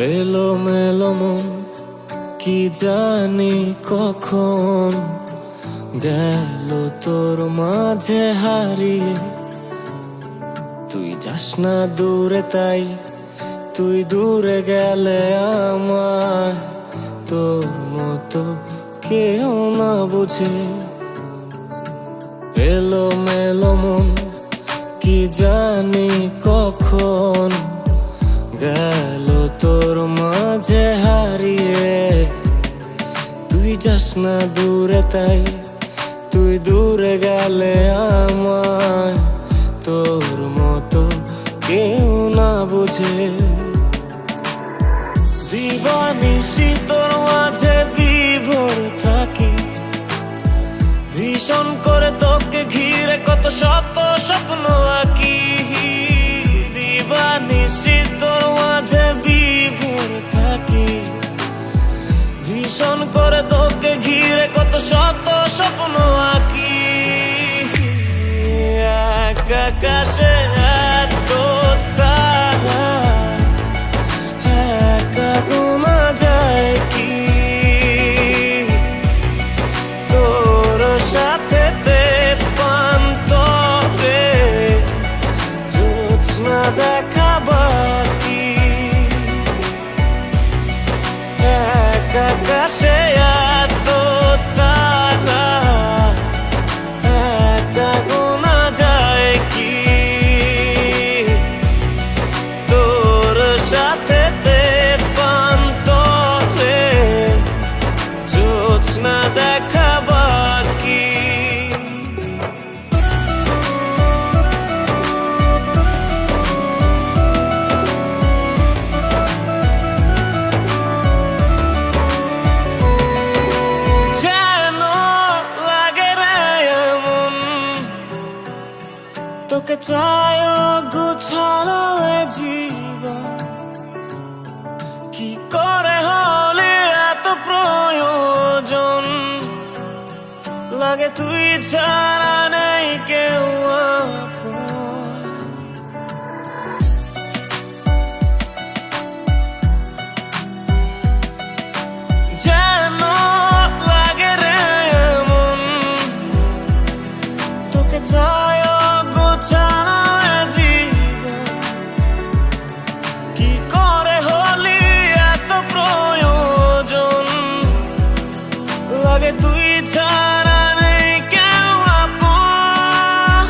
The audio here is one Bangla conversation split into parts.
এলোমেলো মন কি জানি কখন গেল তোর মাঝে হারিয়ে। তুই যাস না দূরে তাই তুই দূরে গেলে আমায় তোর মতো কেউ না বুঝে। এলোমেলো মন কি জানি কখন গেল তোর মাঝে হারিয়ে। তুই যাস না দূরে তাই তুই দূরে গেলে আমায় তোর মতো কেউ না বুঝে। দিবানিশি তোর মাঝে বিভোর থাকি, ভীষণ করে তোকে ঘিরে কত শত স্বপ্ন আঁকি। দিবানিশি তোর মাঝে বিভোর থাকি, ভীষণ করে তোকে ঘিরে কত শত স্বপ্ন আঁকি। এক আকাশে এত তারা একা গোনা যায় কি? তোর সাথে পান্তরে জোছনা দেখা বাকি। এক আকাশে এত তারা একা গোনা যায় কি? তোর সাথে পান্তরে জোছনা দেখা বাকি। তোকে চাই গুছালো জীবন, কি করে হলে এত প্রয়োজন? লাগে তুই ছাড়া নেই কেউ আপন। যেন লাগে রে এমন তোকে চাই গোছানো জীবন, কি করে হলি এত প্রয়োজন? লাগে তুই ছাড়া নেই কেউ আপন।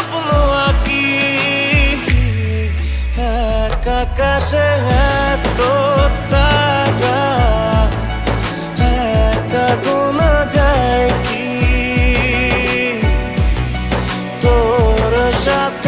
স্বপ্ন আঁকি এক আকাশে এত তারা একা গোনা যায় কি তোর সাথে